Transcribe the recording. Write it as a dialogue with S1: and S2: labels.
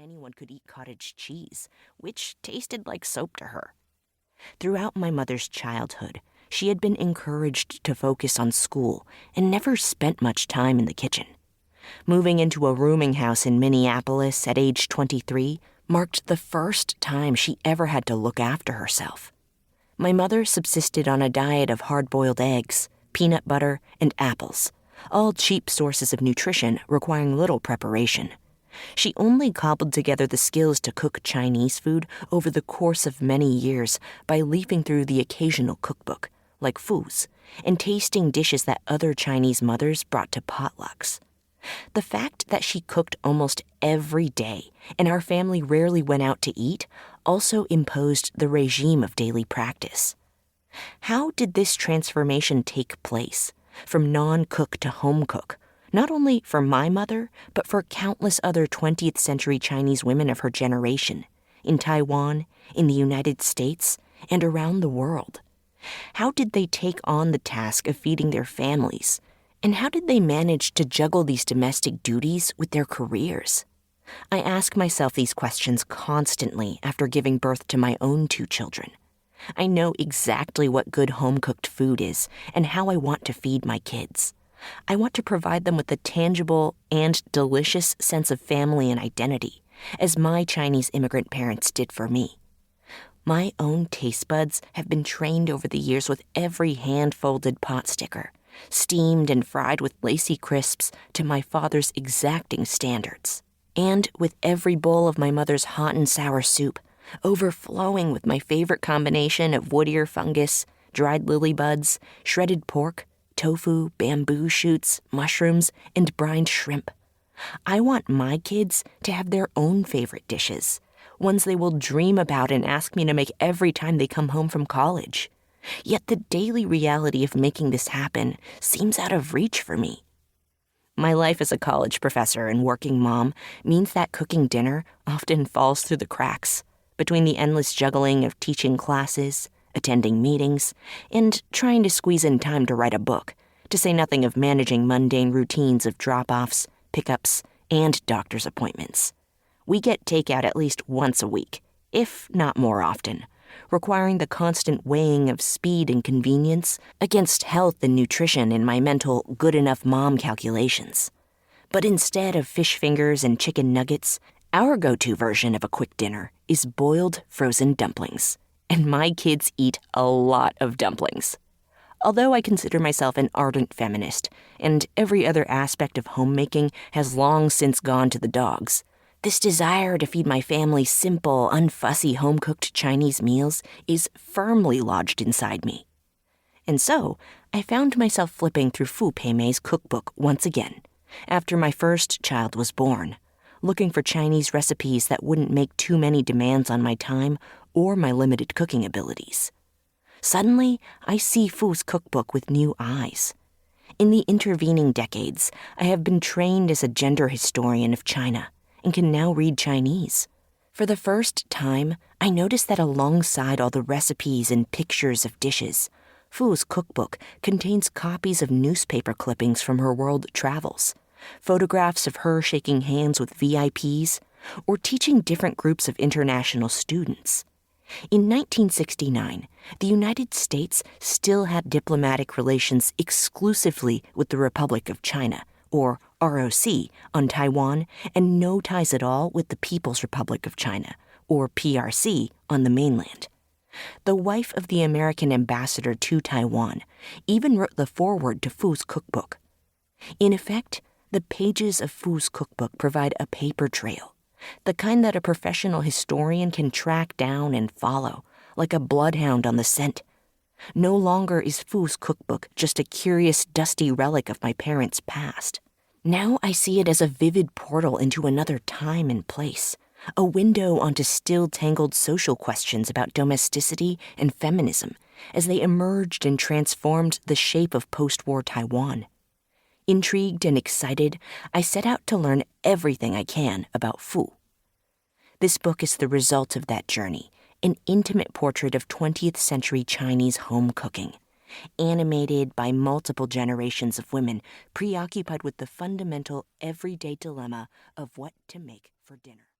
S1: anyone could eat cottage cheese, which tasted like soap to her. Throughout my mother's childhood, she had been encouraged to focus on school and never spent much time in the kitchen. Moving into a rooming house in Minneapolis at age 23 marked the first time she ever had to look after herself. My mother subsisted on a diet of hard-boiled eggs, peanut butter, and apples, all cheap sources of nutrition requiring little preparation. She only cobbled together the skills to cook Chinese food over the course of many years by leafing through the occasional cookbook, like Fu's, and tasting dishes that other Chinese mothers brought to potlucks. The fact that she cooked almost every day and our family rarely went out to eat also imposed the regime of daily practice. How did this transformation take place, from non-cook to home cook, not only for my mother, but for countless other 20th century Chinese women of her generation, in Taiwan, in the United States, and around the world? How did they take on the task of feeding their families? And how did they manage to juggle these domestic duties with their careers? I ask myself these questions constantly after giving birth to my own 2 children. I know exactly what good home-cooked food is and how I want to feed my kids. I want to provide them with a tangible and delicious sense of family and identity, as my Chinese immigrant parents did for me. My own taste buds have been trained over the years with every hand-folded pot sticker, steamed and fried with lacy crisps to my father's exacting standards, and with every bowl of my mother's hot and sour soup, overflowing with my favorite combination of wood ear fungus, dried lily buds, shredded pork, tofu, bamboo shoots, mushrooms, and brined shrimp. I want my kids to have their own favorite dishes, ones they will dream about and ask me to make every time they come home from college. Yet the daily reality of making this happen seems out of reach for me. My life as a college professor and working mom means that cooking dinner often falls through the cracks between the endless juggling of teaching classes, attending meetings, and trying to squeeze in time to write a book, to say nothing of managing mundane routines of drop-offs, pickups, and doctor's appointments. We get takeout at least once a week, if not more often, requiring the constant weighing of speed and convenience against health and nutrition in my mental good-enough mom calculations. But instead of fish fingers and chicken nuggets, our go-to version of a quick dinner is boiled frozen dumplings, and my kids eat a lot of dumplings. Although I consider myself an ardent feminist, and every other aspect of homemaking has long since gone to the dogs, this desire to feed my family simple, unfussy home-cooked Chinese meals is firmly lodged inside me. And so, I found myself flipping through Pei-mei's cookbook once again, after my first child was born, looking for Chinese recipes that wouldn't make too many demands on my time or my limited cooking abilities. Suddenly, I see Fu's cookbook with new eyes. In the intervening decades, I have been trained as a gender historian of China and can now read Chinese. For the first time, I noticed that alongside all the recipes and pictures of dishes, Fu's cookbook contains copies of newspaper clippings from her world travels, photographs of her shaking hands with VIPs, or teaching different groups of international students. In 1969, the United States still had diplomatic relations exclusively with the Republic of China, or ROC, on Taiwan, and no ties at all with the People's Republic of China, or PRC, on the mainland. The wife of the American ambassador to Taiwan even wrote the foreword to Fu's cookbook. In effect, the pages of Fu's cookbook provide a paper trail, the kind that a professional historian can track down and follow, like a bloodhound on the scent. No longer is Fu's cookbook just a curious, dusty relic of my parents' past. Now I see it as a vivid portal into another time and place, a window onto still tangled social questions about domesticity and feminism as they emerged and transformed the shape of post-war Taiwan. Intrigued and excited, I set out to learn everything I can about Fu. This book is the result of that journey, an intimate portrait of 20th century Chinese home cooking, animated by multiple generations of women preoccupied with the fundamental everyday dilemma of what to make for dinner.